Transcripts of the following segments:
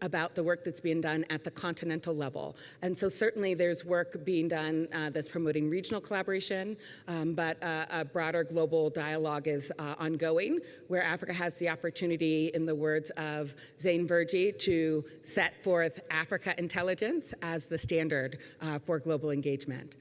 about the work that's being done at the continental level. And so certainly there's work being done that's promoting regional collaboration, but a broader global dialogue is ongoing, where Africa has the opportunity, in the words of Zane Verjee, to set forth Africa intelligence as the standard for global engagement.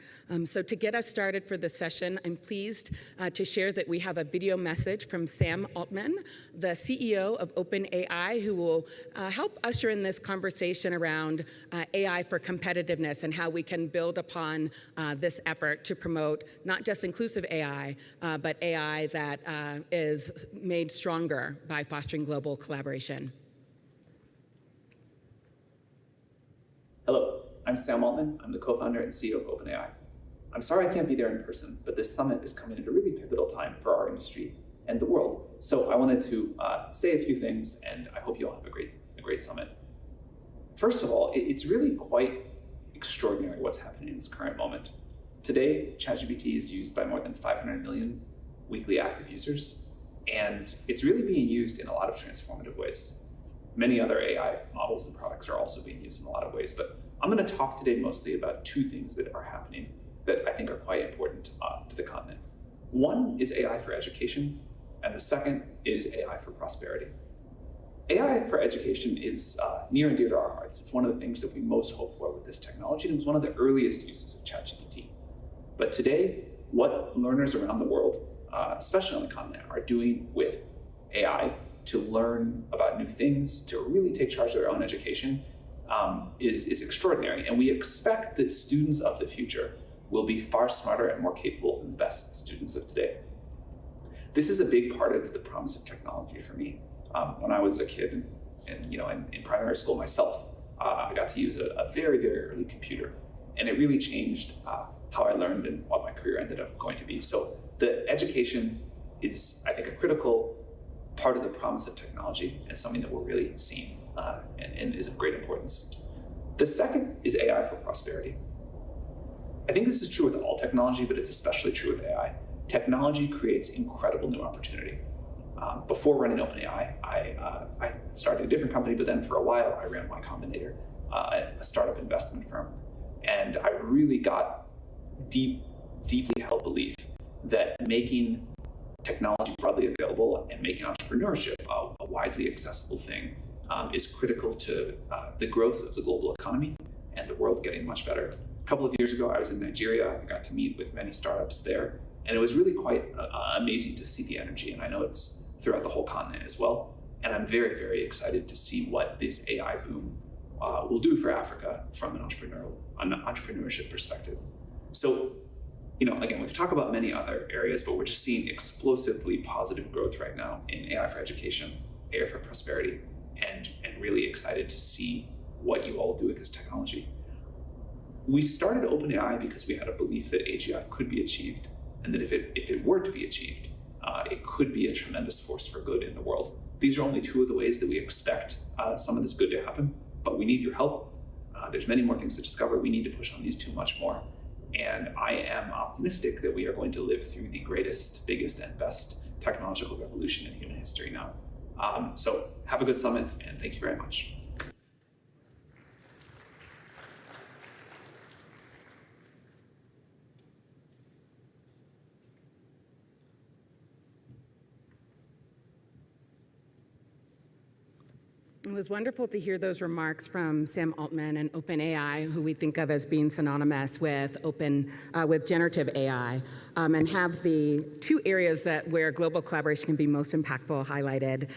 So to get us started for this session, I'm pleased to share that we have a video message from Sam Altman, the CEO of OpenAI, who will help usher in this conversation around AI for competitiveness and how we can build upon this effort to promote not just inclusive AI, but AI that is made stronger by fostering global collaboration. Hello, I'm Sam Altman. I'm the co-founder and CEO of OpenAI. I'm sorry I can't be there in person, but this summit is coming at a really pivotal time for our industry and the world. So I wanted to say a few things, and I hope you all have a great summit. First of all, it's really quite extraordinary what's happening in this current moment. Today, ChatGPT is used by more than 500 million weekly active users, and it's really being used in a lot of transformative ways. Many other AI models and products are also being used in a lot of ways, but I'm going to talk today mostly about two things that are happening that I think are quite important to the continent. One is AI for education, and the second is AI for prosperity. AI for education is near and dear to our hearts. It's one of the things that we most hope for with this technology, and it was one of the earliest uses of ChatGPT. But today, what learners around the world, especially on the continent, are doing with AI to learn about new things, to really take charge of their own education, is extraordinary. And we expect that students of the future will be far smarter and more capable than the best students of today. This is a big part of the promise of technology for me. When I was a kid and in primary school myself, I got to use a very, very early computer, and it really changed how I learned and what my career ended up going to be. So the education is, I think, a critical part of the promise of technology and something that we're really seeing and is of great importance. The second is AI for prosperity. I think this is true with all technology, but it's especially true with AI. Technology creates incredible new opportunity. Before running OpenAI, I started a different company, but then for a while I ran Y Combinator, a startup investment firm. And I really got deeply held belief that making technology broadly available and making entrepreneurship a widely accessible thing is critical to the growth of the global economy and the world getting much better. A couple of years ago, I was in Nigeria. I got to meet with many startups there, and it was really quite amazing to see the energy. And I know it's throughout the whole continent as well. And I'm very, very excited to see what this AI boom will do for Africa from an entrepreneurship perspective. So, again, we could talk about many other areas, but we're just seeing explosively positive growth right now in AI for education, AI for prosperity, and really excited to see what you all do with this technology. We started OpenAI because we had a belief that AGI could be achieved, and that if it were to be achieved, it could be a tremendous force for good in the world. These are only two of the ways that we expect some of this good to happen, but we need your help. There's many more things to discover. We need to push on these two much more. And I am optimistic that we are going to live through the greatest, biggest, and best technological revolution in human history now. So have a good summit, and thank you very much. It was wonderful to hear those remarks from Sam Altman and OpenAI, who we think of as being synonymous with generative AI, and have the two areas where global collaboration can be most impactful highlighted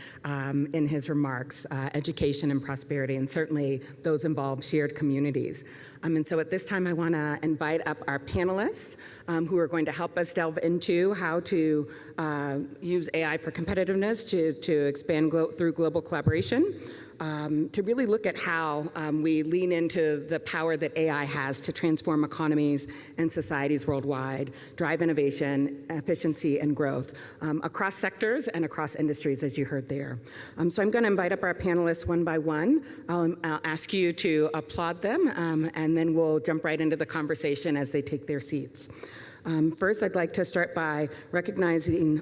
in his remarks: education and prosperity, and certainly those involve shared communities. And so at this time, I want to invite up our panelists who are going to help us delve into how to use AI for competitiveness to expand through global collaboration. To really look at how we lean into the power that AI has to transform economies and societies worldwide, drive innovation, efficiency, and growth across sectors and across industries, as you heard there. So I'm going to invite up our panelists one by one. I'll ask you to applaud them, and then we'll jump right into the conversation as they take their seats. First, I'd like to start by recognizing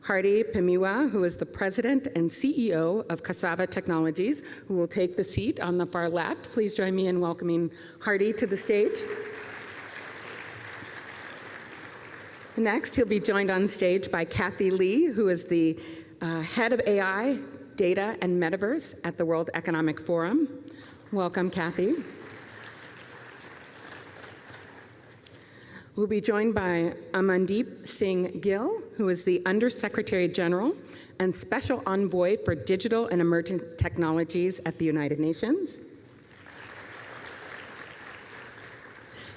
Hardy Pemiwa, who is the president and CEO of Cassava Technologies, who will take the seat on the far left. Please join me in welcoming Hardy to the stage. Next, he'll be joined on stage by Kathy Lee, who is the head of AI, data, and metaverse at the World Economic Forum. Welcome, Kathy. We'll be joined by Amandeep Singh Gill, who is the Undersecretary General and Special Envoy for Digital and Emerging Technologies at the United Nations.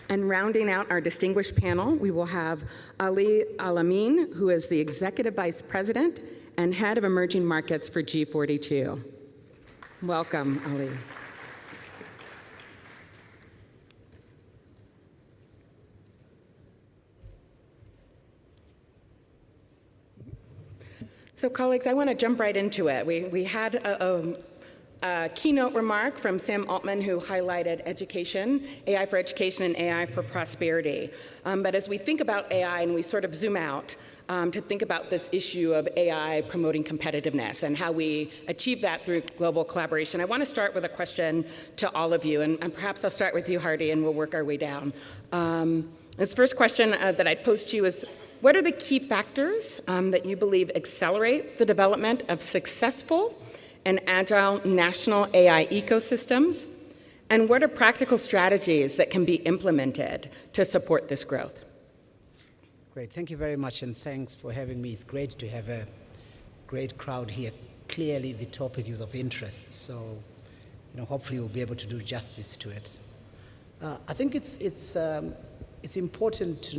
And rounding out our distinguished panel, we will have Ali Alamin, who is the Executive Vice President and Head of Emerging Markets for G42. Welcome, Ali. So colleagues, I want to jump right into it. We had a keynote remark from Sam Altman, who highlighted education, AI for education and AI for prosperity. But as we think about AI and we sort of zoom out to think about this issue of AI promoting competitiveness and how we achieve that through global collaboration, I want to start with a question to all of you, and perhaps I'll start with you, Hardy, and we'll work our way down. This first question that I'd pose to you is, what are the key factors that you believe accelerate the development of successful and agile national AI ecosystems? And what are practical strategies that can be implemented to support this growth? Great, thank you very much, and thanks for having me. It's great to have a great crowd here. Clearly, the topic is of interest, so hopefully we'll be able to do justice to it. I think it's important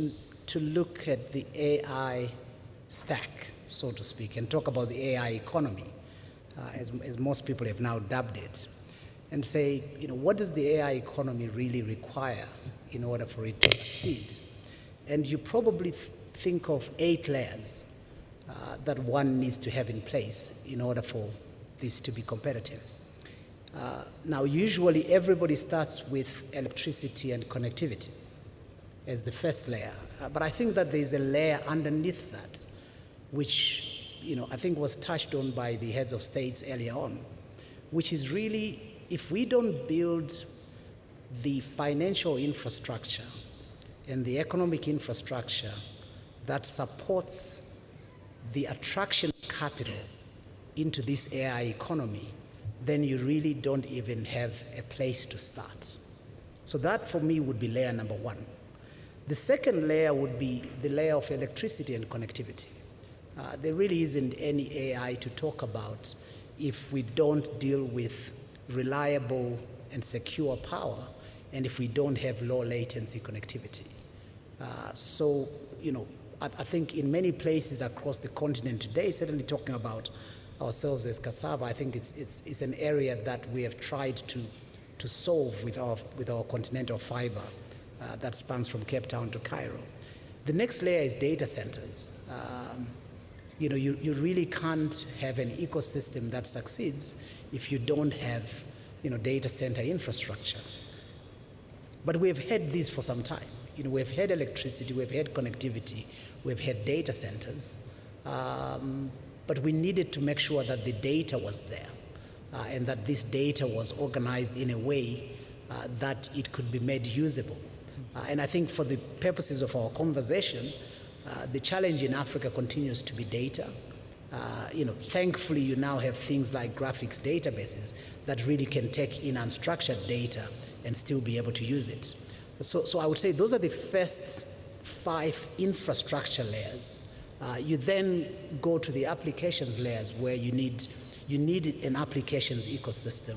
to look at the AI stack, so to speak, and talk about the AI economy, as most people have now dubbed it, and say, what does the AI economy really require in order for it to succeed? And you probably think of 8 layers that one needs to have in place in order for this to be competitive. Now, usually everybody starts with electricity and connectivity as the first layer. But I think that there's a layer underneath that, which I think was touched on by the heads of states earlier on, which is really, if we don't build the financial infrastructure and the economic infrastructure that supports the attraction of capital into this AI economy, then you really don't even have a place to start. So that, for me, would be layer number 1. The second layer would be the layer of electricity and connectivity. There really isn't any AI to talk about if we don't deal with reliable and secure power, and if we don't have low latency connectivity. So, I think in many places across the continent today, certainly talking about ourselves as Cassava, I think it's an area that we have tried to solve with our continental fiber that spans from Cape Town to Cairo. The next layer is data centers. You really can't have an ecosystem that succeeds if you don't have data center infrastructure. But we've had this for some time. We've had electricity, we've had connectivity, we've had data centers, but we needed to make sure that the data was there and that this data was organized in a way that it could be made usable. And I think for the purposes of our conversation, the challenge in Africa continues to be data. Thankfully, you now have things like graphics databases that really can take in unstructured data and still be able to use it. So I would say those are the first 5 infrastructure layers. You then go to the applications layers where you need an applications ecosystem.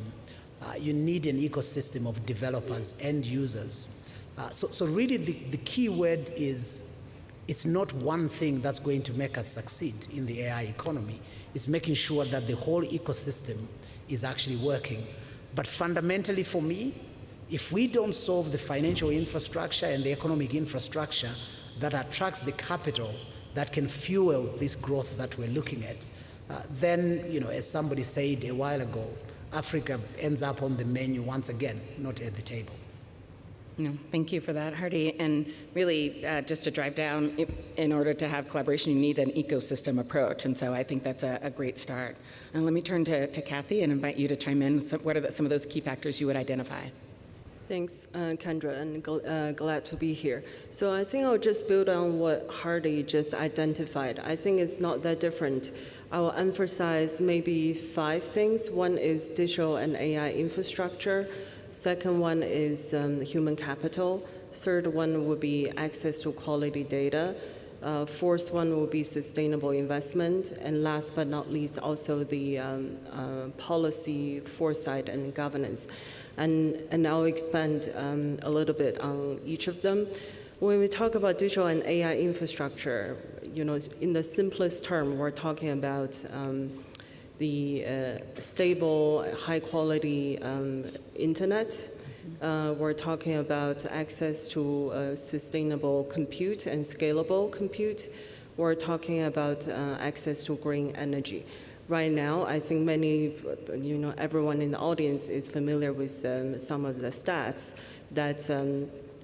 You need an ecosystem of developers and users. So really the key word is, it's not one thing that's going to make us succeed in the AI economy. It's making sure that the whole ecosystem is actually working. But fundamentally for me, if we don't solve the financial infrastructure and the economic infrastructure that attracts the capital that can fuel this growth that we're looking at, then, as somebody said a while ago, Africa ends up on the menu once again, not at the table. No, thank you for that, Hardy. And really, just to drive down, in order to have collaboration, you need an ecosystem approach. And so I think that's a great start. And let me turn to Kathy and invite you to chime in. What are some of those key factors you would identify? Thanks, Kendra, and glad to be here. So I think I'll just build on what Hardy just identified. I think it's not that different. I will emphasize maybe 5 things. One is digital and AI infrastructure. Second one is human capital. Third one would be access to quality data. Fourth one will be sustainable investment. And last but not least, also the policy foresight and governance. And I'll expand a little bit on each of them. When we talk about digital and AI infrastructure, in the simplest term, we're talking about the stable, high-quality internet. We're talking about access to sustainable compute and scalable compute. We're talking about access to green energy. Right now, I think everyone in the audience is familiar with some of the stats that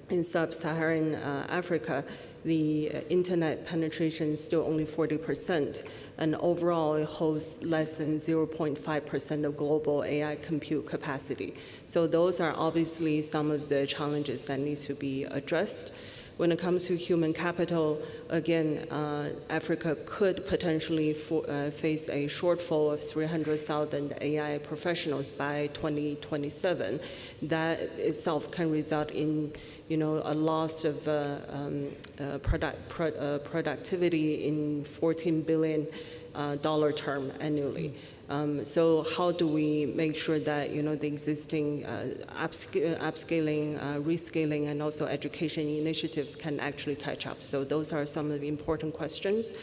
in sub-Saharan Africa, the internet penetration is still only 40%, and overall it holds less than 0.5% of global AI compute capacity. So those are obviously some of the challenges that need to be addressed. When it comes to human capital, again, Africa could potentially face a shortfall of 300,000 AI professionals by 2027. That itself can result in, a loss of productivity in $14 billion term annually. So how do we make sure that the existing upscaling, rescaling, and also education initiatives can actually catch up? So those are some of the important questions.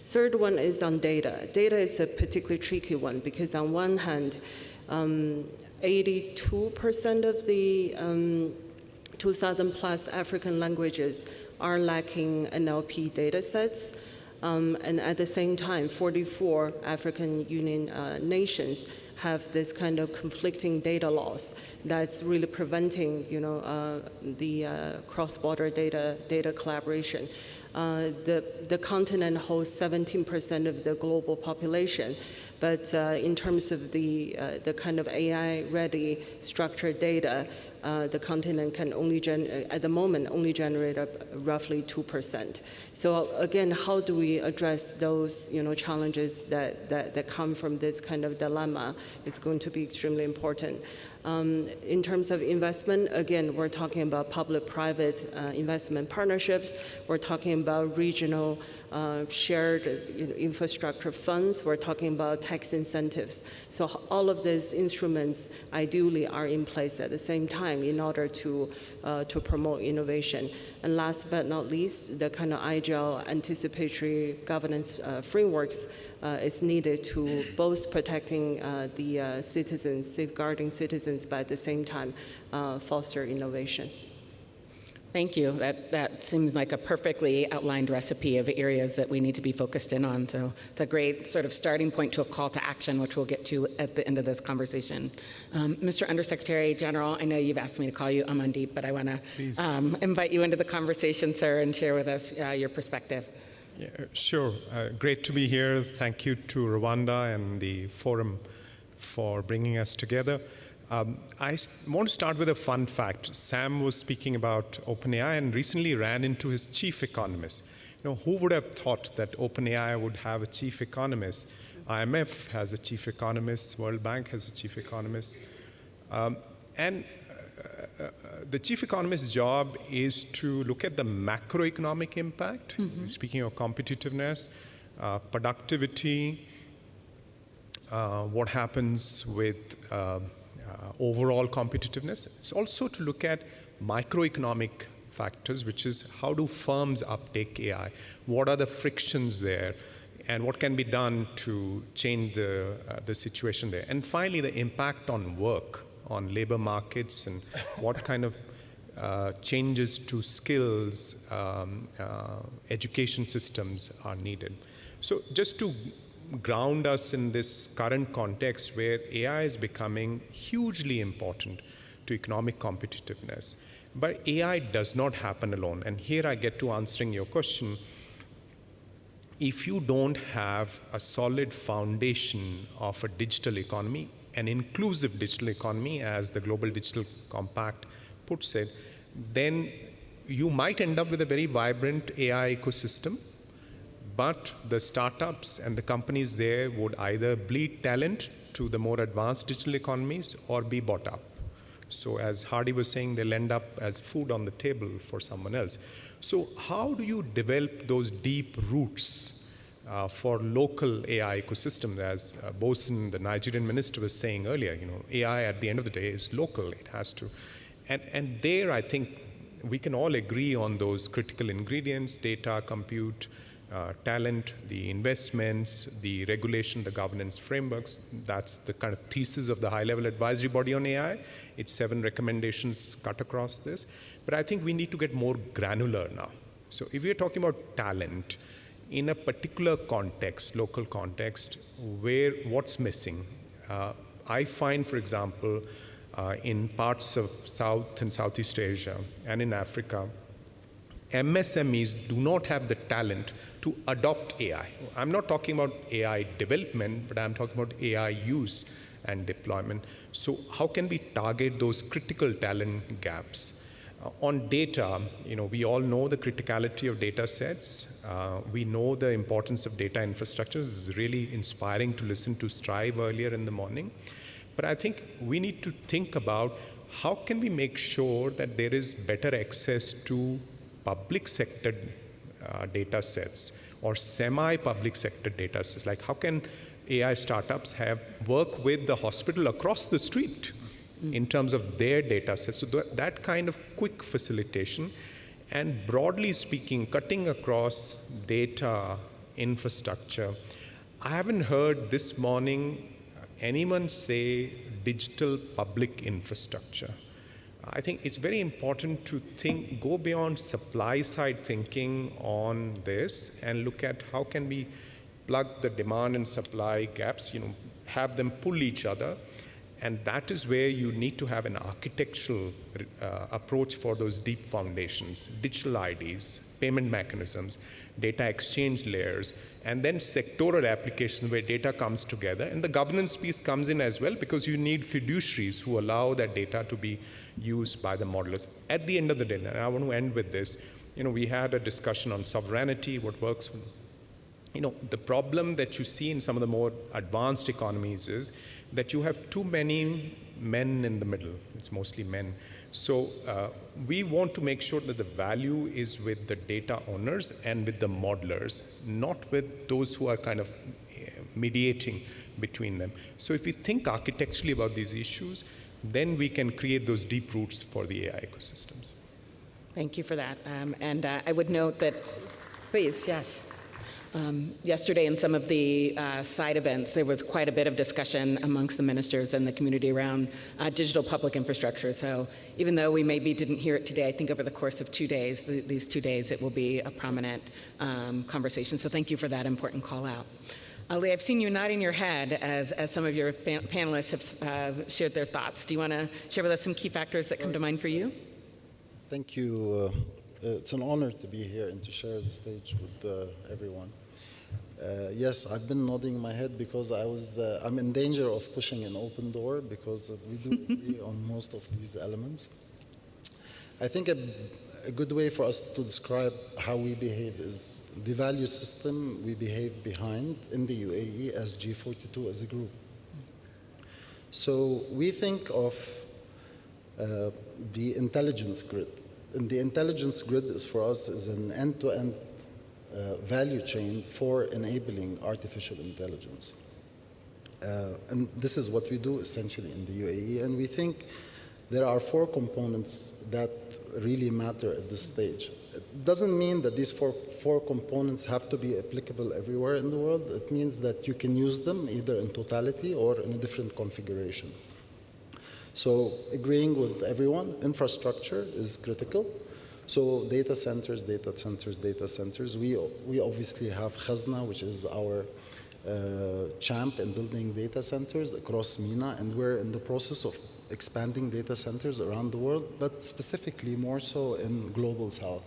Third one is on data. Data is a particularly tricky one because on one hand, 82% of the 2,000 plus African languages are lacking NLP data sets. And at the same time, 44 African Union nations have this kind of conflicting data laws that's really preventing, the cross-border data collaboration. The continent holds 17% of the global population, but in terms of the kind of AI-ready structured data, the continent can at the moment, only generate roughly 2%. So again, how do we address those, challenges that come from this kind of dilemma is going to be extremely important. In terms of investment, again, we're talking about public-private investment partnerships. We're talking about regional shared infrastructure funds. We're talking about tax incentives. So all of these instruments ideally are in place at the same time in order to promote innovation. And last but not least, the kind of agile anticipatory governance frameworks is needed to both protecting the citizens, safeguarding citizens, but at the same time foster innovation. Thank you. That seems like a perfectly outlined recipe of areas that we need to be focused in on. So it's a great sort of starting point to a call to action, which we'll get to at the end of this conversation. Mr. Undersecretary General, I know you've asked me to call you Amandeep, but I want to invite you into the conversation, sir, and share with us your perspective. Yeah, sure. Great to be here. Thank you to Rwanda and the forum for bringing us together. I want to start with a fun fact. Sam was speaking about OpenAI and recently ran into his chief economist. Who would have thought that OpenAI would have a chief economist? IMF has a chief economist. World Bank has a chief economist. And the chief economist's job is to look at the macroeconomic impact, speaking of competitiveness, productivity, what happens with overall competitiveness. It's also to look at microeconomic factors, which is how do firms uptake AI? What are the frictions there? And what can be done to change the situation there? And finally, the impact on work, on labor markets, and what kind of changes to skills, education systems are needed. So just to ground us in this current context where AI is becoming hugely important to economic competitiveness. But AI does not happen alone. And here I get to answering your question. If you don't have a solid foundation of a digital economy, an inclusive digital economy, as the Global Digital Compact puts it, then you might end up with a very vibrant AI ecosystem, but the startups and the companies there would either bleed talent to the more advanced digital economies or be bought up. So as Hardy was saying, they'll end up as food on the table for someone else. So how do you develop those deep roots for local AI ecosystems? As Bosun, the Nigerian minister, was saying earlier, AI at the end of the day is local. It has to. And there, I think we can all agree on those critical ingredients: data, compute, talent, the investments, the regulation, the governance frameworks. That's the kind of thesis of the high-level advisory body on AI. It's 7 recommendations cut across this. But I think we need to get more granular now. So if we're talking about talent, in a particular context, local context, what's missing? I find, for example, in parts of South and Southeast Asia and in Africa, MSMEs do not have the talent to adopt AI. I'm not talking about AI development, but I'm talking about AI use and deployment. So how can we target those critical talent gaps? On data, we all know the criticality of data sets. We know the importance of data infrastructure. It's really inspiring to listen to Strive earlier in the morning. But I think we need to think about how can we make sure that there is better access to public sector data sets or semi-public sector data sets. Like, how can AI startups work with the hospital across the street in terms of their data sets? So that kind of quick facilitation, and broadly speaking, cutting across data infrastructure. I haven't heard this morning anyone say digital public infrastructure. I think it's very important to go beyond supply side thinking on this and look at how can we plug the demand and supply gaps, have them pull each other. And that is where you need to have an architectural approach for those deep foundations: digital IDs, payment mechanisms, data exchange layers, and then sectoral applications where data comes together. And the governance piece comes in as well, because you need fiduciaries who allow that data to be used by the modelers. At the end of the day, and I want to end with this, we had a discussion on sovereignty, what works with. The problem that you see in some of the more advanced economies is that you have too many men in the middle. It's mostly men. So we want to make sure that the value is with the data owners and with the modelers, not with those who are kind of mediating between them. So if we think architecturally about these issues, then we can create those deep roots for the AI ecosystems. Thank you for that. And I would note that, Please, yes. yesterday in some of the side events, there was quite a bit of discussion amongst the ministers and the community around digital public infrastructure. So even though we maybe didn't hear it today, I think over the course of 2 days, these 2 days, it will be a prominent conversation. So thank you for that important call out. Ali, I've seen you nodding your head as some of your panelists have shared their thoughts. Do you want to share with us some key factors that come to mind for you? Thank you. It's an honor to be here and to share the stage with everyone. Yes, I've been nodding my head because I'm in danger of pushing an open door, because we do agree on most of these elements. I think a good way for us to describe how we behave is the value system we behave behind in the UAE as G42 as a group. So we think of the intelligence grid. And the intelligence grid for us is an end-to-end value chain for enabling artificial intelligence. And this is what we do essentially in the UAE. And we think there are 4 components that really matter at this stage. It doesn't mean that these four components have to be applicable everywhere in the world. It means that you can use them either in totality or in a different configuration. So agreeing with everyone, infrastructure is critical. So data centers. We obviously have Khazna, which is our champ in building data centers across MENA, and we're in the process of expanding data centers around the world, but specifically more so in Global South.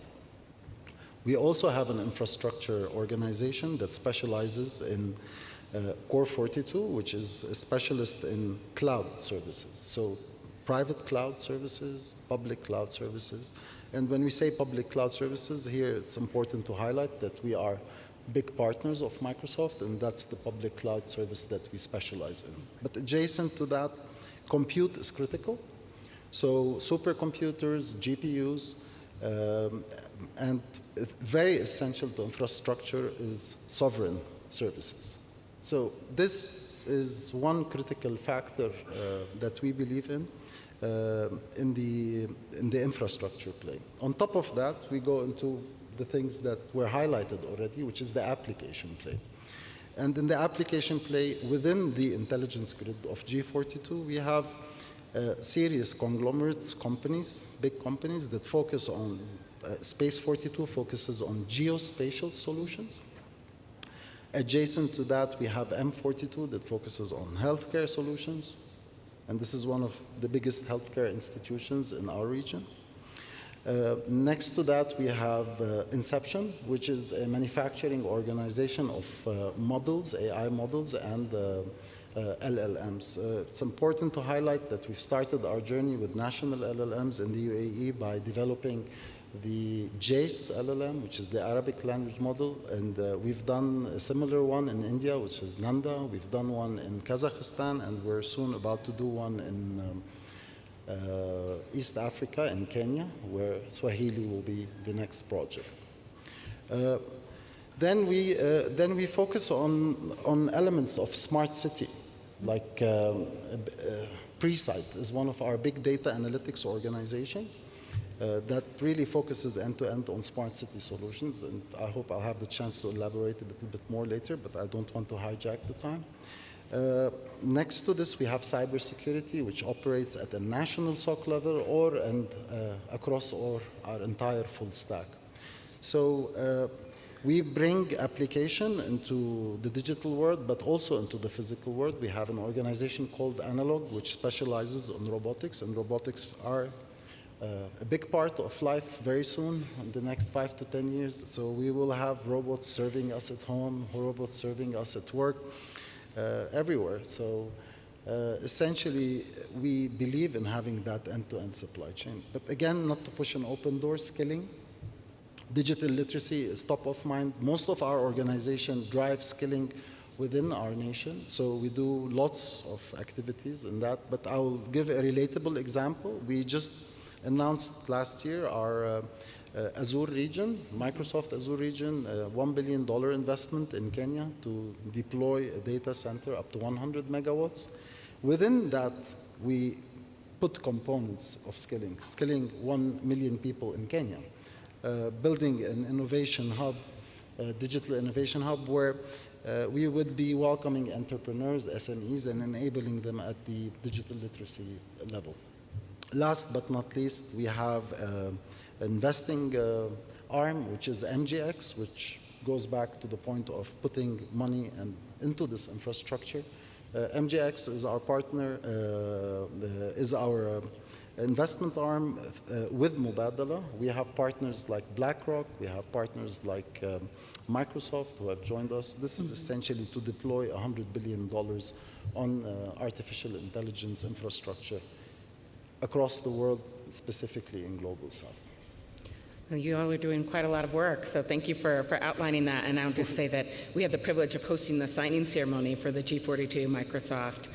We also have an infrastructure organization that specializes in Core 42, which is a specialist in cloud services. So private cloud services, public cloud services. And when we say public cloud services, here it's important to highlight that we are big partners of Microsoft, and that's the public cloud service that we specialize in. But adjacent to that, compute is critical. So supercomputers, GPUs, and it's very essential to infrastructure is sovereign services. So this is one critical factor that we believe in the infrastructure play. On top of that, we go into the things that were highlighted already, which is the application play. And in the application play, within the intelligence grid of G42, we have serious conglomerates, companies, big companies that focus on, Space 42 focuses on geospatial solutions. Adjacent to that, we have M42 that focuses on healthcare solutions. And this is one of the biggest healthcare institutions in our region. Next to that, we have Inception, which is a manufacturing organization of models, AI models, and LLMs. It's important to highlight that we've started our journey with national LLMs in the UAE by developing the JACE LLM, which is the Arabic language model, and we've done a similar one in India, which is Nanda. We've done one in Kazakhstan, and we're soon about to do one in East Africa, in Kenya, where Swahili will be the next project. Then we focus on elements of smart city, like Presight is one of our big data analytics organization that really focuses end-to-end on smart city solutions, and I hope I'll have the chance to elaborate a little bit more later, but I don't want to hijack the time. Next to this, we have cybersecurity, which operates at a national SOC level and across our entire full stack. So we bring application into the digital world, but also into the physical world. We have an organization called Analog, which specializes on robotics, and robotics are a big part of life very soon, in the next 5 to 10 years. So we will have robots serving us at home, robots serving us at work, everywhere. So essentially, we believe in having that end-to-end supply chain. But again, not to push an open door, skilling. Digital literacy is top of mind. Most of our organization drives skilling within our nation. So we do lots of activities in that. But I'll give a relatable example. We just announced last year our Azure region, Microsoft Azure region, $1 billion investment in Kenya to deploy a data center up to 100 megawatts. Within that, we put components of skilling 1 million people in Kenya, building an innovation hub, digital innovation hub, where we would be welcoming entrepreneurs, SMEs, and enabling them at the digital literacy level. Last but not least, we have investing arm, which is MGX, which goes back to the point of putting money into this infrastructure. MGX is our partner, is our investment arm with Mubadala. We have partners like BlackRock, we have partners like Microsoft who have joined us. This is essentially to deploy $100 billion on artificial intelligence infrastructure across the world, specifically in Global South. Well, you all are doing quite a lot of work, so thank you for outlining that. And I'll just say that we had the privilege of hosting the signing ceremony for the G42 Microsoft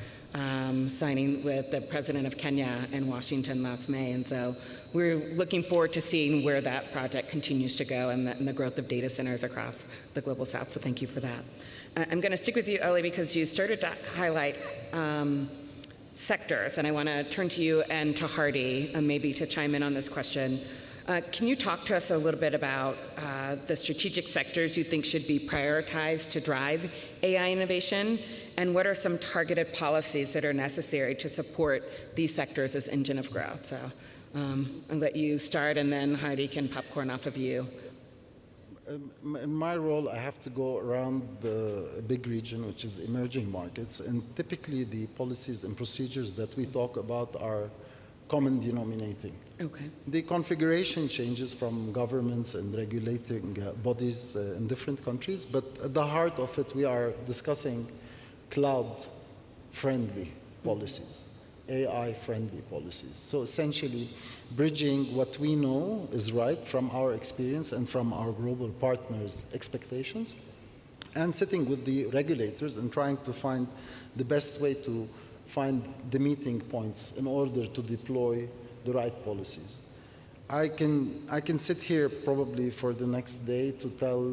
signing with the president of Kenya in Washington last May. And so we're looking forward to seeing where that project continues to go and the growth of data centers across the Global South. So thank you for that. I'm going to stick with you, Eli, because you started to highlight sectors, and I want to turn to you and to Hardy, maybe to chime in on this question. Can you talk to us a little bit about the strategic sectors you think should be prioritized to drive AI innovation, and what are some targeted policies that are necessary to support these sectors as engine of growth? So I'll let you start, and then Hardy can popcorn off of you. In my role, I have to go around a big region, which is emerging markets, and typically the policies and procedures that we talk about are common denominating. Okay. The configuration changes from governments and regulating bodies in different countries, but at the heart of it, we are discussing cloud-friendly policies, AI-friendly policies. So essentially, bridging what we know is right from our experience and from our global partners' expectations, and sitting with the regulators and trying to find the best way to find the meeting points in order to deploy the right policies. I can sit here probably for the next day to tell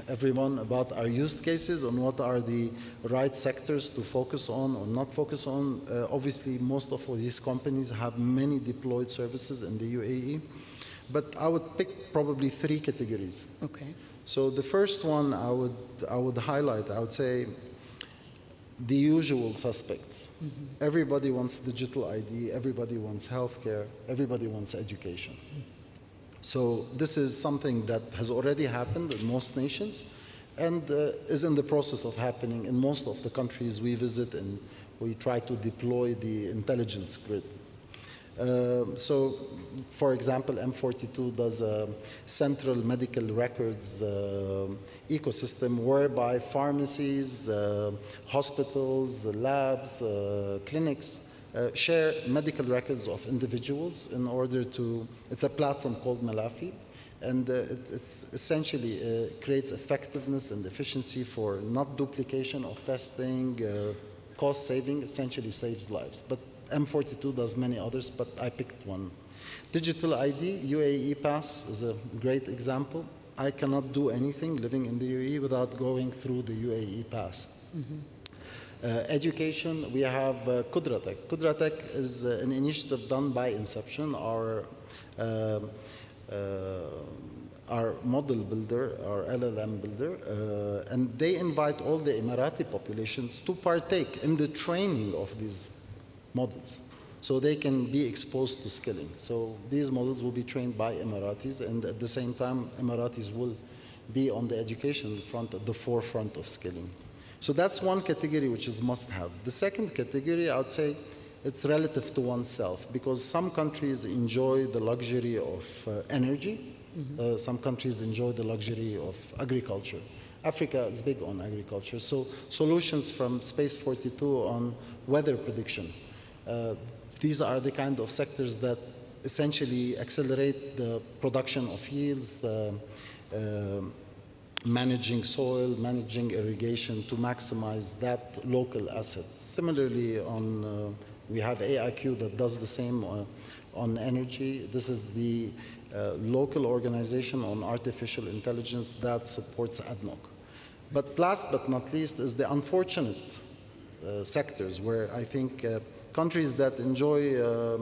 everyone about our use cases and what are the right sectors to focus on or not focus on. Obviously, most of these companies have many deployed services in the UAE, but I would pick probably 3 categories. Okay. So the first one I would highlight, I would say, the usual suspects. Mm-hmm. Everybody wants digital ID, everybody wants healthcare, everybody wants education. Mm-hmm. So this is something that has already happened in most nations and is in the process of happening in most of the countries we visit, and we try to deploy the intelligence grid. So, for example, M42 does a central medical records ecosystem whereby pharmacies, hospitals, labs, clinics share medical records of individuals in order to, it's a platform called Malafi, and it's essentially creates effectiveness and efficiency for not duplication of testing, cost saving, essentially saves lives. But M42 does many others, but I picked one. Digital ID, UAE Pass is a great example. I cannot do anything living in the UAE without going through the UAE Pass. Mm-hmm. Education, we have Kudratek. Kudratek is an initiative done by Inception, our model builder, our LLM builder, and they invite all the Emirati populations to partake in the training of these models, so they can be exposed to skilling. So these models will be trained by Emiratis, and at the same time, Emiratis will be on the educational front, at the forefront of skilling. So that's one category which is must-have. The second category, I would say, it's relative to oneself, because some countries enjoy the luxury of energy, mm-hmm. Some countries enjoy the luxury of agriculture. Africa is big on agriculture, so solutions from Space 42 on weather prediction. These are the kind of sectors that essentially accelerate the production of yields, managing soil, managing irrigation to maximize that local asset. Similarly, we have AIQ that does the same on energy. This is the local organization on artificial intelligence that supports ADNOC. But last but not least is the unfortunate sectors where I think countries that enjoy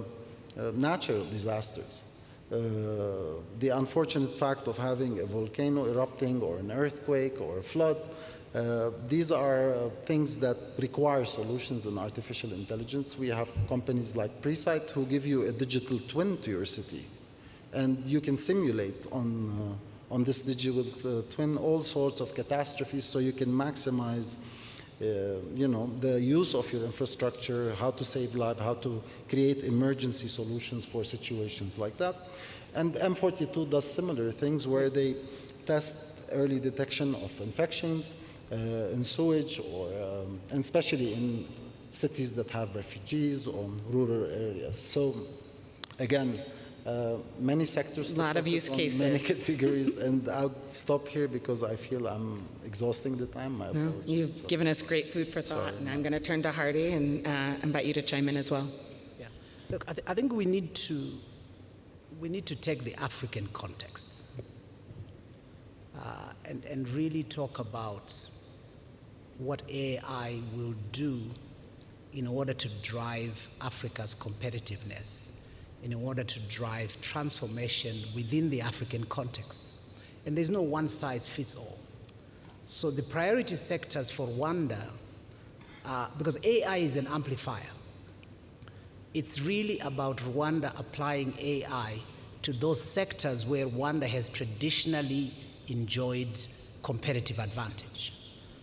natural disasters, the unfortunate fact of having a volcano erupting or an earthquake or a flood, these are things that require solutions in artificial intelligence. We have companies like Presight who give you a digital twin to your city, and you can simulate on this digital twin all sorts of catastrophes, so you can maximize the use of your infrastructure, how to save lives, how to create emergency solutions for situations like that. And M42 does similar things where they test early detection of infections in sewage, and especially in cities that have refugees or rural areas. So again, many sectors, a lot of use cases, many categories, and I'll stop here because I feel I'm exhausting the time. My apologies. You've given us great food for thought, and I'm going to turn to Hardy and invite you to chime in as well. Yeah, look, I think we need to take the African context and really talk about what AI will do in order to drive Africa's competitiveness, in order to drive transformation within the African context. And there's no one size fits all. So the priority sectors for Rwanda, because AI is an amplifier, it's really about Rwanda applying AI to those sectors where Rwanda has traditionally enjoyed competitive advantage.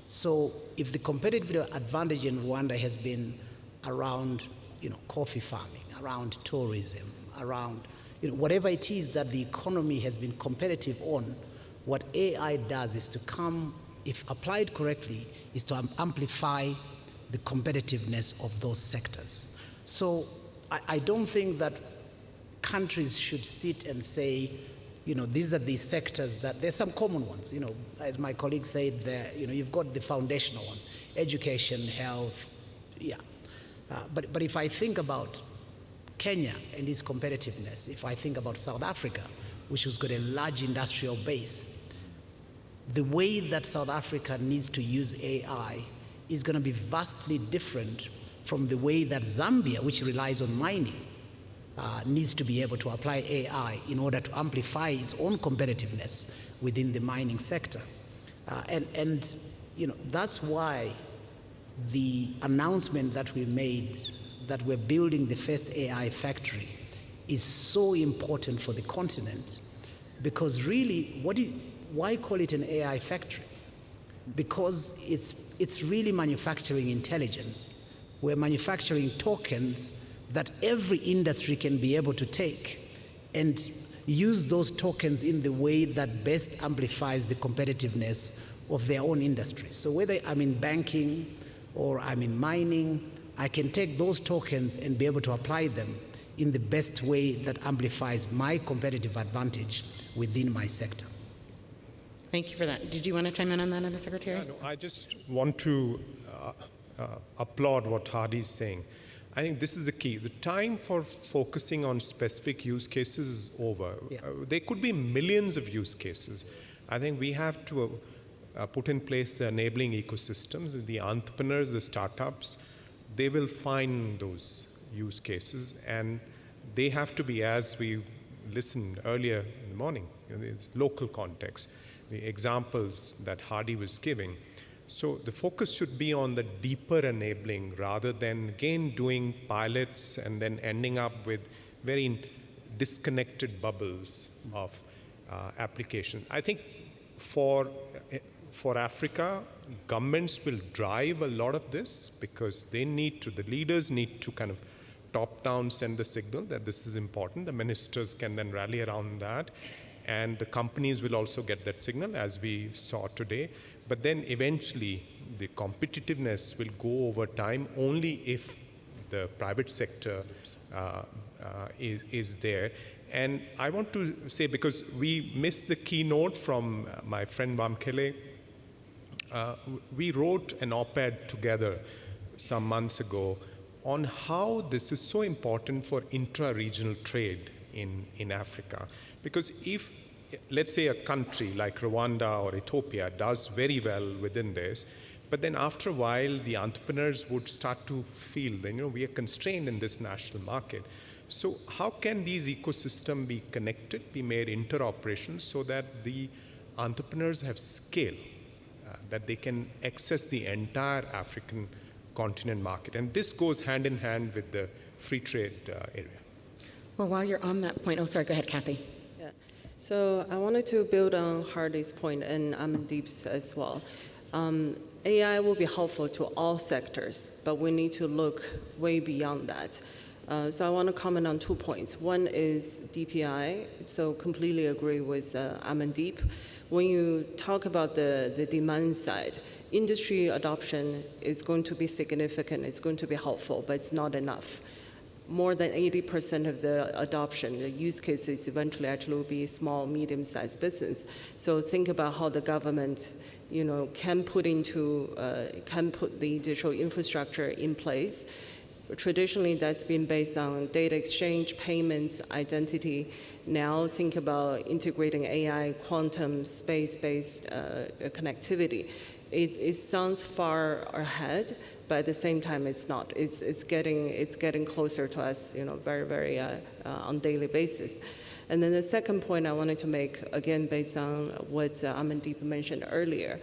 So if the competitive advantage in Rwanda has been around, coffee farming, around tourism, around, whatever it is that the economy has been competitive on, what AI does is to come, if applied correctly, is to amplify the competitiveness of those sectors. So I don't think that countries should sit and say, these are the sectors that, there's some common ones, as my colleague said there, you've got the foundational ones, education, health, yeah. But if I think about Kenya and its competitiveness, if I think about South Africa, which has got a large industrial base, the way that South Africa needs to use AI is going to be vastly different from the way that Zambia, which relies on mining, needs to be able to apply AI in order to amplify its own competitiveness within the mining sector. And that's why the announcement that we made that we're building the first AI factory is so important for the continent, because really, why call it an AI factory? Because it's really manufacturing intelligence. We're manufacturing tokens that every industry can be able to take and use those tokens in the way that best amplifies the competitiveness of their own industry. So whether I'm in banking or I'm in mining, I can take those tokens and be able to apply them in the best way that amplifies my competitive advantage within my sector. Thank you for that. Did you want to chime in on that, Under Secretary? Yeah, no, I just want to applaud what Hardy's saying. I think this is the key. The time for focusing on specific use cases is over. Yeah. There could be millions of use cases. I think we have to put in place the enabling ecosystems. The entrepreneurs, the startups, they will find those use cases, and they have to be, as we listened earlier in the morning, there's local context, the examples that Hardy was giving. So the focus should be on the deeper enabling rather than, again, doing pilots and then ending up with very disconnected bubbles of application. I think for Africa, governments will drive a lot of this because they need to, the leaders need to kind of top-down send the signal that this is important. The ministers can then rally around that, and the companies will also get that signal, as we saw today. But then eventually, the competitiveness will go over time only if the private sector is there. And I want to say, because we missed the keynote from my friend Wamkele, we wrote an op-ed together some months ago on how this is so important for intra-regional trade in Africa. Because if, let's say, a country like Rwanda or Ethiopia does very well within this, but then after a while, the entrepreneurs would start to feel that, we are constrained in this national market. So how can these ecosystems be connected, be made interoperational so that the entrepreneurs have scale, that they can access the entire African continent market? And this goes hand in hand with the free trade area. Well, while you're on that point, oh, sorry, go ahead, Kathy. Yeah. So I wanted to build on Hardy's point and Amandeep's as well. AI will be helpful to all sectors, but we need to look way beyond that. So I want to comment on 2 points. One is DPI, so completely agree with Amandeep. When you talk about the demand side, industry adoption is going to be significant, it's going to be helpful, but it's not enough. More than 80% of the adoption, the use cases eventually actually will be small, medium-sized business. So think about how the government, can put the digital infrastructure in place. Traditionally, that's been based on data exchange, payments, identity. Now think about integrating AI, quantum, space-based connectivity. It sounds far ahead, but at the same time, it's not. It's getting closer to us, very, very on daily basis. And then the second point I wanted to make, again, based on what Amandeep mentioned earlier,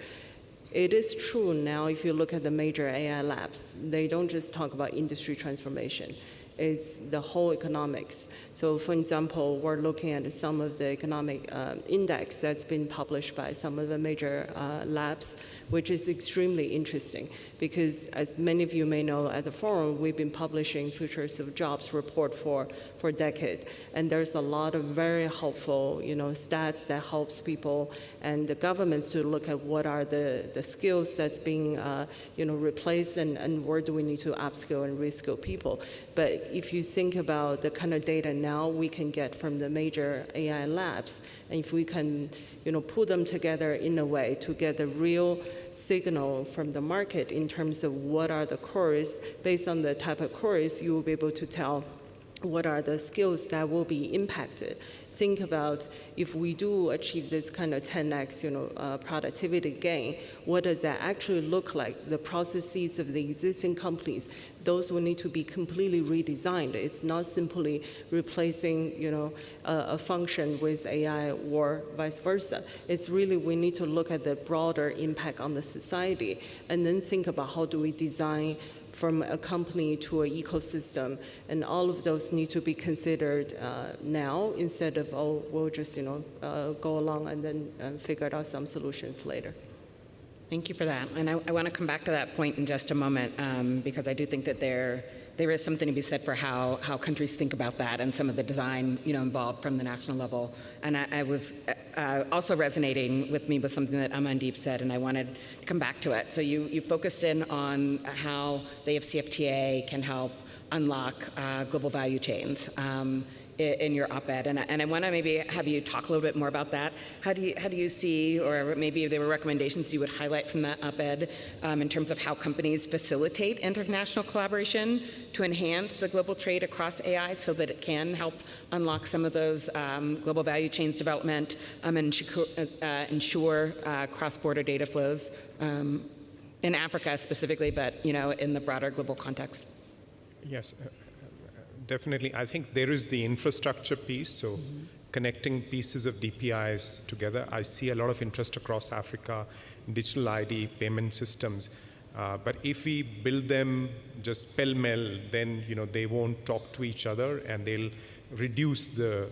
it is true now, if you look at the major AI labs, they don't just talk about industry transformation. is the whole economics. So for example, we're looking at some of the economic index that's been published by some of the major labs, which is extremely interesting because as many of you may know at the forum, we've been publishing Futures of Jobs report for a decade. And there's a lot of very helpful, stats that helps people and the governments to look at what are the skills that's being, replaced and where do we need to upskill and reskill people. But if you think about the kind of data now we can get from the major AI labs, and if we can, pull them together in a way to get the real signal from the market in terms of what are the queries, based on the type of queries, you will be able to tell what are the skills that will be impacted. Think about if we do achieve this kind of 10x, productivity gain, what does that actually look like? The processes of the existing companies, those will need to be completely redesigned. It's not simply replacing, a function with AI or vice versa. It's really we need to look at the broader impact on the society and then think about how do we design from a company to an ecosystem, and all of those need to be considered now instead of, we'll just go along and then figure out some solutions later. Thank you for that. And I want to come back to that point in just a moment because I do think that there is something to be said for how countries think about that and some of the design involved from the national level. And I was also resonating with me with something that Amandeep said, and I wanted to come back to it. So you focused in on how the AFCFTA can help unlock global value chains in your op-ed, and I want to maybe have you talk a little bit more about that. How do you see, or maybe there were recommendations you would highlight from that op-ed in terms of how companies facilitate international collaboration to enhance the global trade across AI so that it can help unlock some of those global value chains development and ensure cross-border data flows in Africa specifically, but in the broader global context? Yes. Definitely. I think there is the infrastructure piece, so connecting pieces of DPIs together. I see a lot of interest across Africa, digital ID, payment systems. But if we build them just pell-mell, then they won't talk to each other and they'll reduce the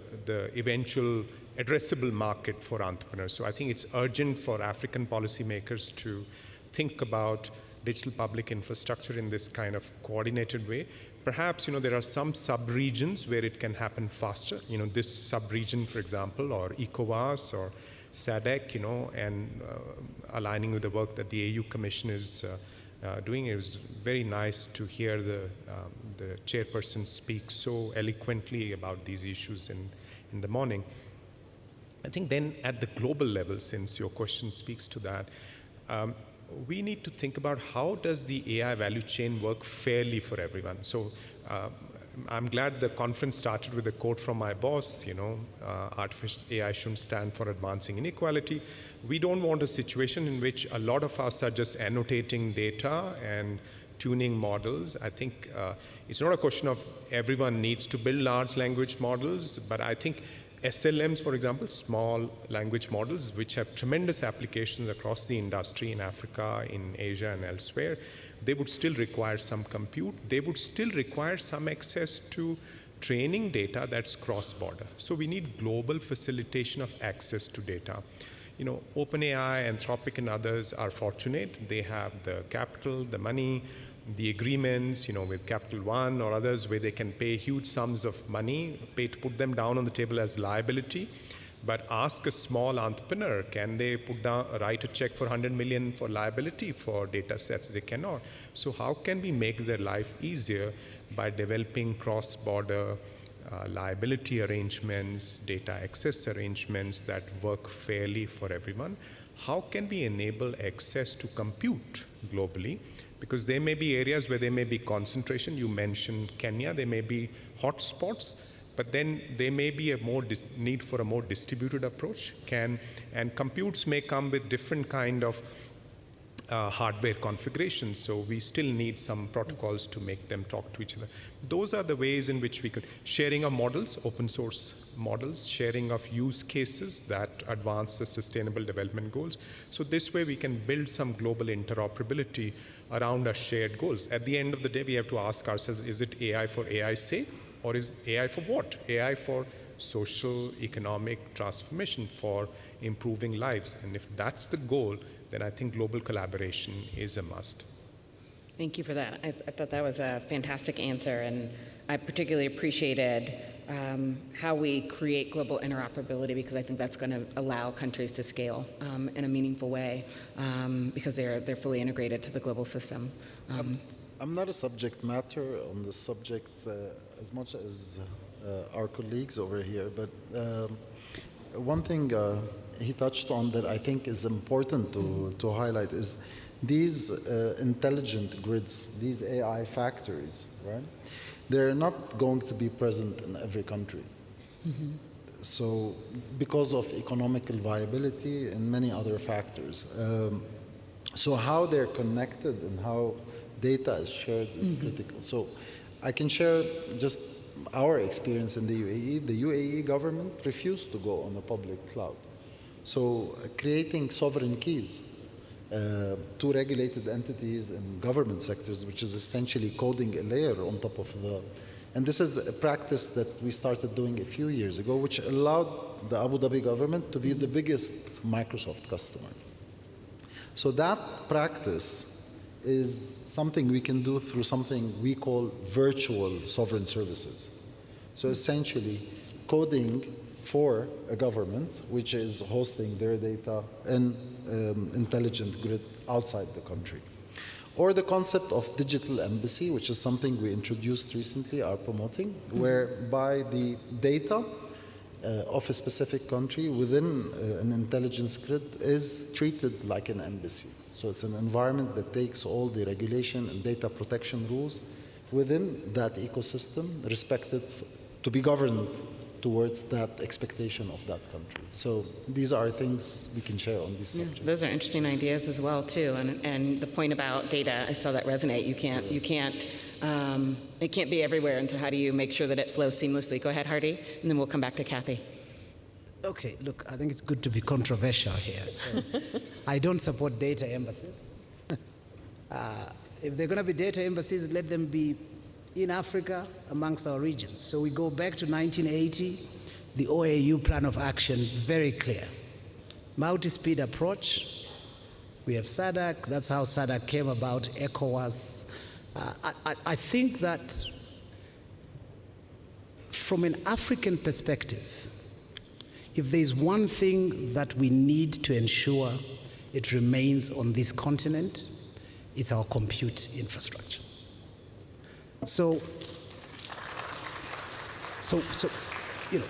eventual addressable market for entrepreneurs. So I think it's urgent for African policymakers to think about digital public infrastructure in this kind of coordinated way. Perhaps, there are some sub-regions where it can happen faster. This sub-region, for example, or ECOWAS or SADC, and aligning with the work that the AU Commission is doing. It was very nice to hear the chairperson speak so eloquently about these issues in the morning. I think then at the global level, since your question speaks to that, we need to think about how does the AI value chain work fairly for everyone. So I'm glad the conference started with a quote from my boss, artificial AI shouldn't stand for advancing inequality. We don't want a situation in which a lot of us are just annotating data and tuning models. I think it's not a question of everyone needs to build large language models, but I think SLMs, for example, small language models, which have tremendous applications across the industry in Africa, in Asia, and elsewhere, they would still require some compute. They would still require some access to training data that's cross-border. So we need global facilitation of access to data. OpenAI, Anthropic, and others are fortunate. They have the capital, the money, the agreements, with Capital One or others where they can pay huge sums of money, to put them down on the table as liability. But ask a small entrepreneur, can they write a check for 100 million for liability for data sets? They cannot. So how can we make their life easier by developing cross-border liability arrangements, data access arrangements that work fairly for everyone? How can we enable access to compute globally? Because there may be areas where there may be concentration. You mentioned Kenya. There may be hotspots, but then there may be a more need for a more distributed approach. And computes may come with different kind of hardware configuration, so we still need some protocols to make them talk to each other. Those are the ways in which we could, sharing of models, open source models, sharing of use cases that advance the sustainable development goals. So this way we can build some global interoperability around our shared goals. At the end of the day, we have to ask ourselves, is it AI for AI's sake, or is AI for what? AI for social, economic transformation, for improving lives. And if that's the goal, then I think global collaboration is a must. Thank you for that. I thought that was a fantastic answer, and I particularly appreciated how we create global interoperability, because I think that's going to allow countries to scale in a meaningful way, because they're fully integrated to the global system. I'm not a subject matter on this subject as much as our colleagues over here, but one thing he touched on that I think is important to highlight is these intelligent grids, these AI factories, right? They're not going to be present in every country. Mm-hmm. So because of economical viability and many other factors. So how they're connected and how data is shared is critical. So I can share just our experience in the UAE. The UAE government refused to go on a public cloud. So creating sovereign keys to regulated entities and government sectors, which is essentially coding a layer on top of the, and this is a practice that we started doing a few years ago, which allowed the Abu Dhabi government to be the biggest Microsoft customer. So that practice is something we can do through something we call virtual sovereign services. So essentially coding for a government which is hosting their data in intelligent grid outside the country. Or the concept of digital embassy, which is something we introduced recently, are promoting, whereby the data of a specific country within an intelligence grid is treated like an embassy. So it's an environment that takes all the regulation and data protection rules within that ecosystem, respected to be governed towards that expectation of that country. So these are things we can share on these subjects. Those are interesting ideas as well too, and the point about data, I saw that resonate. It can't be everywhere, and so how do you make sure that it flows seamlessly? Go ahead, Hardy, and then we'll come back to Kathy. Okay, look, I think it's good to be controversial here. So I don't support data embassies. If they're going to be data embassies, let them be in Africa amongst our regions. So we go back to 1980, the OAU plan of action, very clear. Multi-speed approach. We have SADC, that's how SADC came about, ECOWAS. I think that from an African perspective, if there's one thing that we need to ensure it remains on this continent, it's our compute infrastructure. So, you know,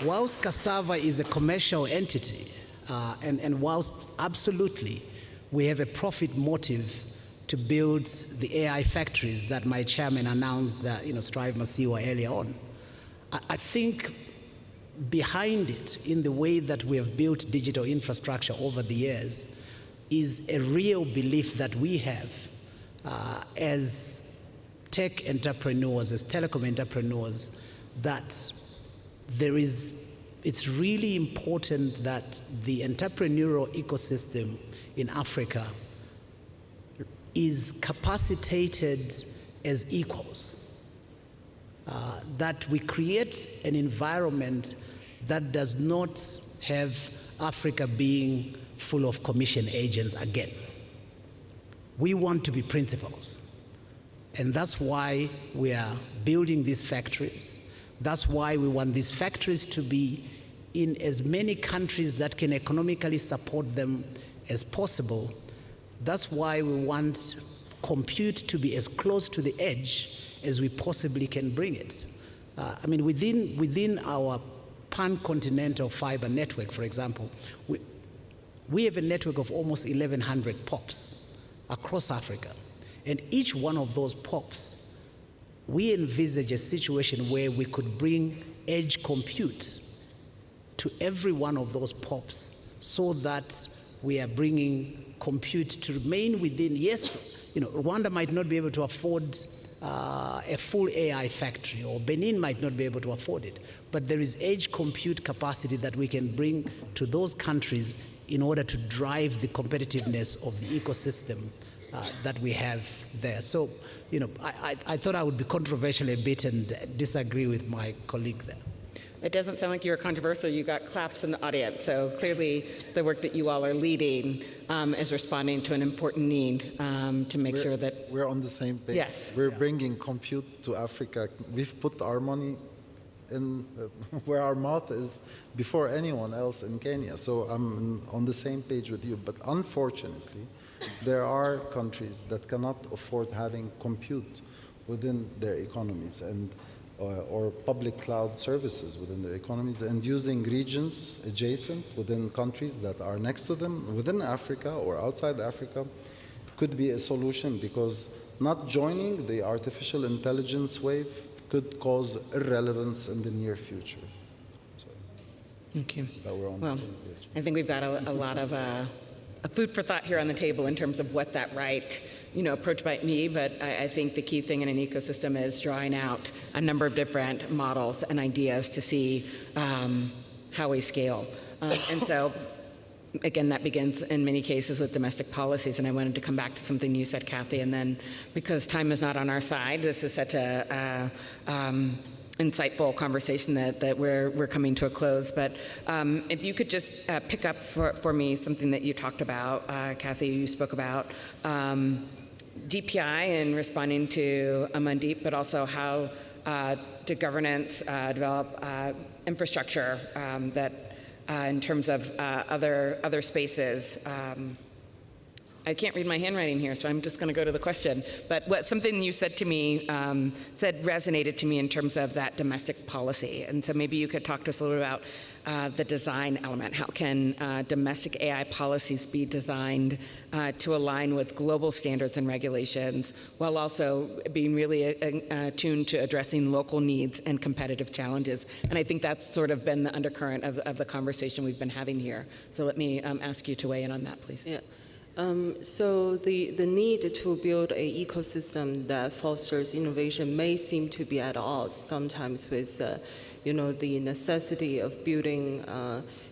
whilst cassava is a commercial entity, and whilst absolutely we have a profit motive to build the AI factories that my chairman announced that, Strive Masiwa earlier on, I think behind it, in the way that we have built digital infrastructure over the years, is a real belief that we have as tech entrepreneurs, as telecom entrepreneurs, that it's really important that the entrepreneurial ecosystem in Africa is capacitated as equals. That we create an environment that does not have Africa being full of commission agents again. We want to be principals. And that's why we are building these factories. That's why we want these factories to be in as many countries that can economically support them as possible. That's why we want compute to be as close to the edge as we possibly can bring it. Within our pan-continental fiber network, for example, we have a network of almost 1,100 POPs across Africa. And each one of those POPs, we envisage a situation where we could bring edge compute to every one of those POPs so that we are bringing compute to remain within, yes, Rwanda might not be able to afford a full AI factory, or Benin might not be able to afford it, but there is edge compute capacity that we can bring to those countries in order to drive the competitiveness of the ecosystem that we have there. So, I thought I would be controversial a bit and disagree with my colleague there. It doesn't sound like you're controversial. You got claps in the audience. So clearly the work that you all are leading is responding to an important need to make sure that... We're on the same page. Yes. We're bringing compute to Africa. We've put our money in where our mouth is before anyone else in Kenya. So I'm on the same page with you. But unfortunately, there are countries that cannot afford having compute within their economies, and or public cloud services within their economies, and using regions adjacent within countries that are next to them within Africa or outside Africa could be a solution, because not joining the artificial intelligence wave could cause irrelevance in the near future. So, thank you. that we're on the same page. I think we've got a lot of food for thought here on the table in terms of what that right approach might be, but I think the key thing in an ecosystem is drawing out a number of different models and ideas to see how we scale. And so, again, that begins in many cases with domestic policies, and I wanted to come back to something you said, Kathy, and then because time is not on our side, this is such a insightful conversation that we're coming to a close. But if you could just pick up for me something that you talked about, Kathy, you spoke about DPI and responding to Amandeep, but also how to governance develop infrastructure that in terms of other spaces. I can't read my handwriting here, so I'm just going to go to the question. But something you said to me resonated to me in terms of that domestic policy. And so maybe you could talk to us a little about the design element. How can domestic AI policies be designed to align with global standards and regulations, while also being really attuned to addressing local needs and competitive challenges? And I think that's sort of been the undercurrent of the conversation we've been having here. So let me ask you to weigh in on that, please. Yeah. So the need to build an ecosystem that fosters innovation may seem to be at odds sometimes with, the necessity of building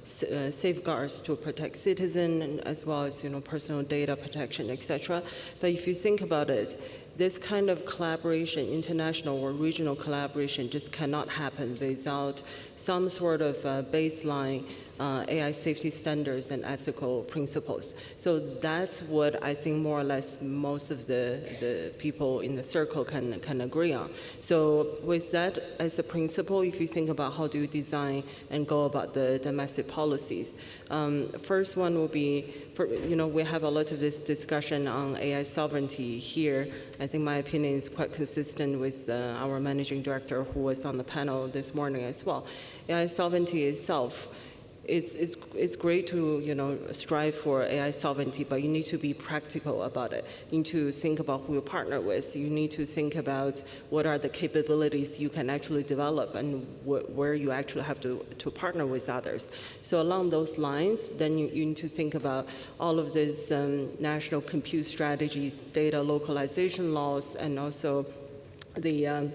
safeguards to protect citizens, as well as, personal data protection, etc. But if you think about it, this kind of collaboration, international or regional collaboration, just cannot happen without some sort of baseline AI safety standards and ethical principles. So that's what I think more or less most of the people in the circle can agree on. So with that as a principle, if you think about how do you design and go about the domestic policies, first one will be, we have a lot of this discussion on AI sovereignty here. I think my opinion is quite consistent with our managing director who was on the panel this morning as well. AI sovereignty itself, it's great to strive for AI sovereignty, but you need to be practical about it. You need to think about who you partner with. You need to think about what are the capabilities you can actually develop and where you actually have to partner with others. So along those lines, then you need to think about all of these national compute strategies, data localization laws, and also the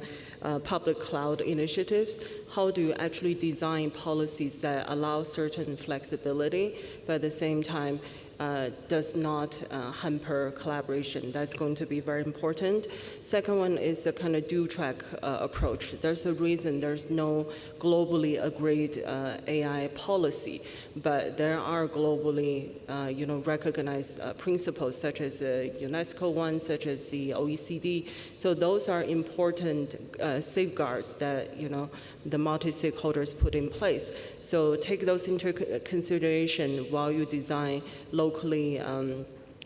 public cloud initiatives. How do you actually design policies that allow certain flexibility, but at the same time does not hamper collaboration? That's going to be very important. Second one is a kind of dual-track approach. There's a reason there's no globally agreed AI policy, but there are globally recognized principles, such as the UNESCO one, such as the OECD. So those are important safeguards that the multi-stakeholders put in place. So take those into consideration while you design locally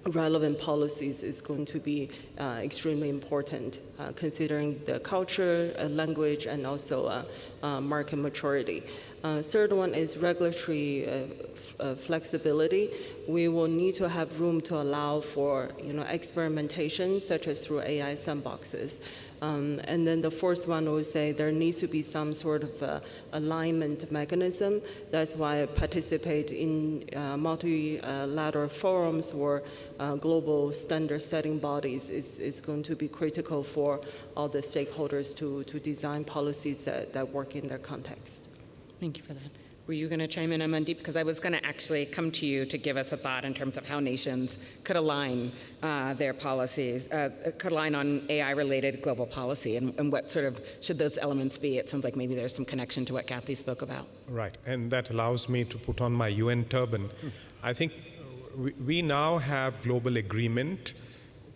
relevant policies is going to be extremely important, considering the culture, language, and also market maturity. Third one is regulatory flexibility. We will need to have room to allow for experimentation, such as through AI sandboxes. And then the fourth one would say there needs to be some sort of alignment mechanism. That's why I participate in multilateral forums or global standard setting bodies is going to be critical for all the stakeholders to design policies that work in their context. Thank you for that. Were you going to chime in, Amandeep? Because I was going to actually come to you to give us a thought in terms of how nations could align their policies, could align on AI-related global policy, and what sort of should those elements be? It sounds like maybe there's some connection to what Kathy spoke about. Right, and that allows me to put on my UN turban. I think we now have global agreement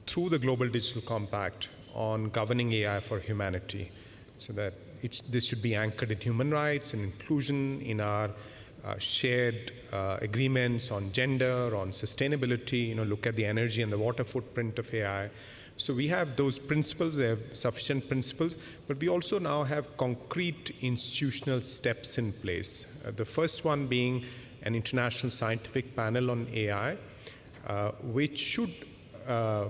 through the Global Digital Compact on governing AI for humanity, so that this should be anchored in human rights and inclusion, in our shared agreements on gender, on sustainability, look at the energy and the water footprint of AI. So we have those principles, they have sufficient principles, but we also now have concrete institutional steps in place. The first one being an international scientific panel on AI, which should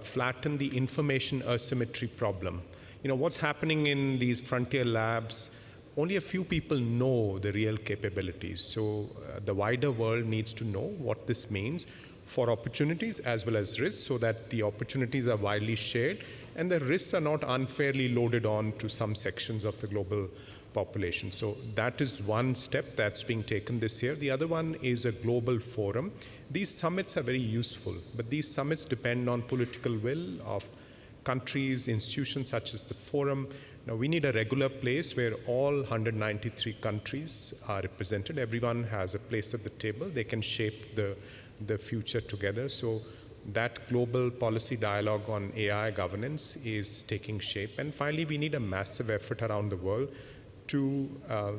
flatten the information asymmetry problem. What's happening in these frontier labs, only a few people know the real capabilities. So the wider world needs to know what this means for opportunities as well as risks, so that the opportunities are widely shared and the risks are not unfairly loaded on to some sections of the global population. So that is one step that's being taken this year. The other one is a global forum. These summits are very useful, but these summits depend on political will of countries, institutions such as the forum. Now we need a regular place where all 193 countries are represented. Everyone has a place at the table. They can shape the future together. So that global policy dialogue on AI governance is taking shape. And finally, we need a massive effort around the world to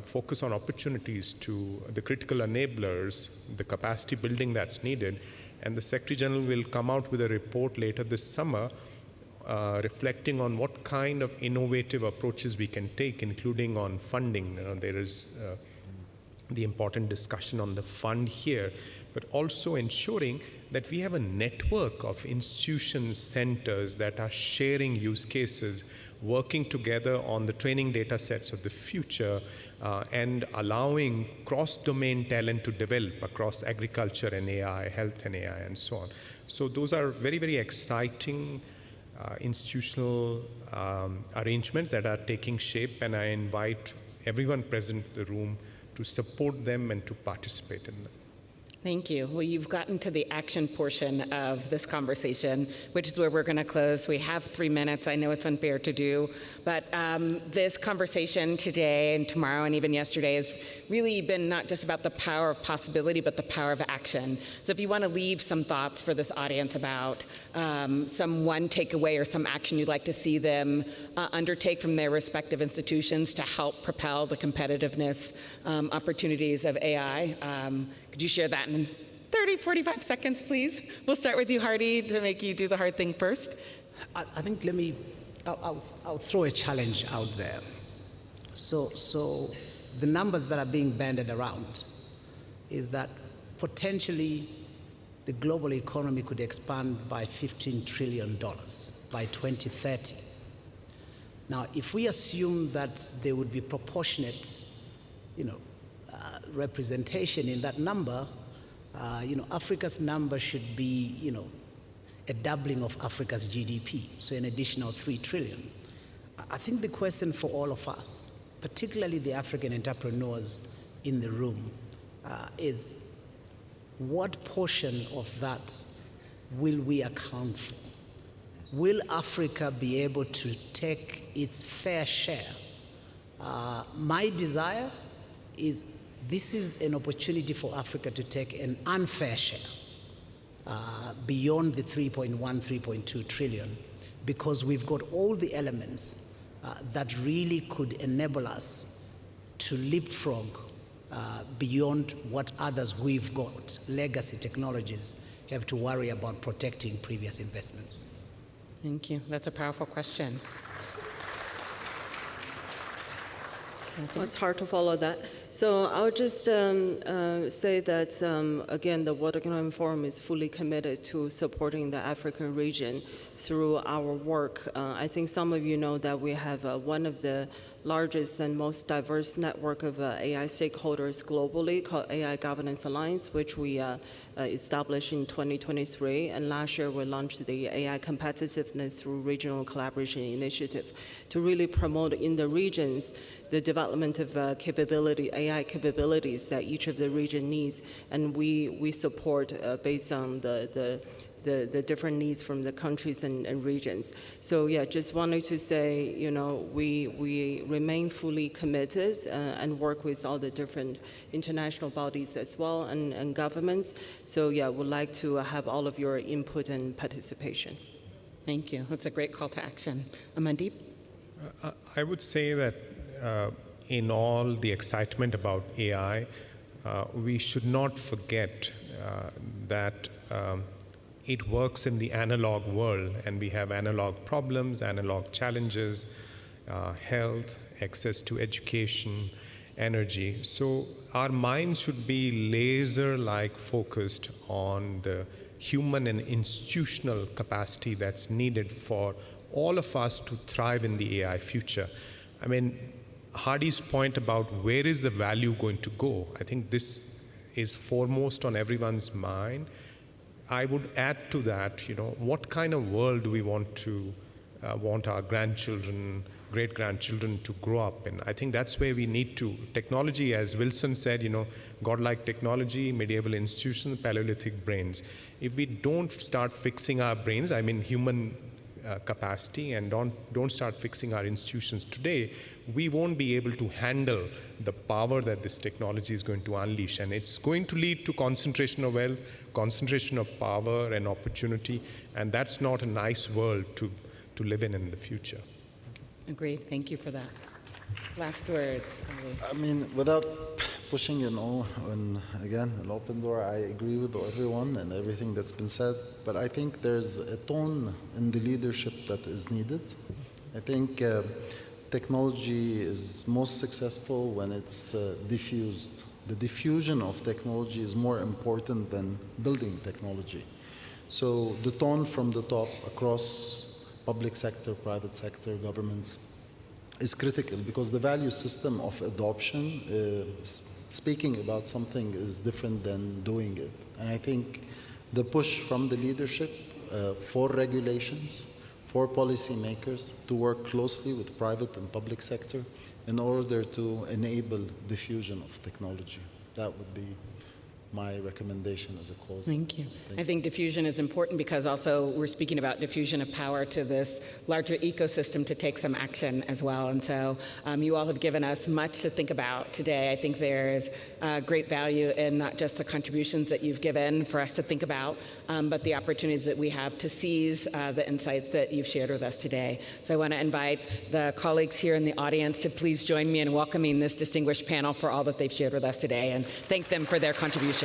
focus on opportunities, to the critical enablers, the capacity building that's needed. And the Secretary General will come out with a report later this summer reflecting on what kind of innovative approaches we can take, including on funding. There is the important discussion on the fund here, but also ensuring that we have a network of institutions, centers that are sharing use cases, working together on the training data sets of the future, and allowing cross-domain talent to develop across agriculture and AI, health and AI, and so on. So those are very, very exciting institutional arrangements that are taking shape, and I invite everyone present in the room to support them and to participate in them. Thank you. Well, you've gotten to the action portion of this conversation, which is where we're going to close. We have 3 minutes. I know it's unfair to do, but this conversation today and tomorrow and even yesterday has really been not just about the power of possibility, but the power of action. So if you want to leave some thoughts for this audience about some one takeaway or some action you'd like to see them undertake from their respective institutions to help propel the competitiveness opportunities of AI, could you share that in 30, 45 seconds, please? We'll start with you, Hardy, to make you do the hard thing first. I think I'll throw a challenge out there. So the numbers that are being bandied around is that potentially the global economy could expand by $15 trillion by 2030. Now, if we assume that there would be proportionate, representation in that number, Africa's number should be, a doubling of Africa's GDP, so an additional 3 trillion. I think the question for all of us, particularly the African entrepreneurs in the room, is what portion of that will we account for? Will Africa be able to take its fair share? My desire is this is an opportunity for Africa to take an unfair share beyond the 3.1, 3.2 trillion, because we've got all the elements that really could enable us to leapfrog beyond what others we've got, legacy technologies, have to worry about protecting previous investments. Thank you. That's a powerful question. It's hard to follow that. So I'll just say that, again, the World Economic Forum is fully committed to supporting the African region through our work. I think some of you know that we have one of the largest and most diverse network of AI stakeholders globally called AI Governance Alliance, which we established in 2023. And last year, we launched the AI Competitiveness through Regional Collaboration Initiative to really promote in the regions the development of AI capabilities that each of the region needs. And we support based on the different needs from the countries and regions. So yeah, just wanted to say, we remain fully committed and work with all the different international bodies as well and governments. So yeah, would like to have all of your input and participation. Thank you. That's a great call to action. Amandeep? I would say that in all the excitement about AI, we should not forget that it works in the analog world, and we have analog problems, analog challenges, health, access to education, energy. So our minds should be laser-like focused on the human and institutional capacity that's needed for all of us to thrive in the AI future. I mean, Hardy's point about where is the value going to go, I think this is foremost on everyone's mind. I would add to that, what kind of world do we want our grandchildren, great-grandchildren to grow up in? I think that's where we need to. Technology, as Wilson said, godlike technology, medieval institutions, Paleolithic brains. If we don't start fixing our brains, I mean human capacity, and don't start fixing our institutions today, we won't be able to handle the power that this technology is going to unleash. And it's going to lead to concentration of wealth, concentration of power and opportunity, and that's not a nice world to live in the future. Agreed. Thank you for that. Last words. Ali. I mean, without pushing, on, again, an open door, I agree with everyone and everything that's been said, but I think there's a tone in the leadership that is needed. I think technology is most successful when it's diffused. The diffusion of technology is more important than building technology. So the tone from the top across public sector, private sector, governments is critical, because the value system of adoption, speaking about something is different than doing it. And I think the push from the leadership for regulations, for policymakers to work closely with private and public sector in order to enable diffusion of technology. That would be my recommendation as a cause. Thank you. I think diffusion is important because also we're speaking about diffusion of power to this larger ecosystem to take some action as well. And so you all have given us much to think about today. I think there is great value in not just the contributions that you've given for us to think about, but the opportunities that we have to seize the insights that you've shared with us today. So I want to invite the colleagues here in the audience to please join me in welcoming this distinguished panel for all that they've shared with us today, and thank them for their contributions.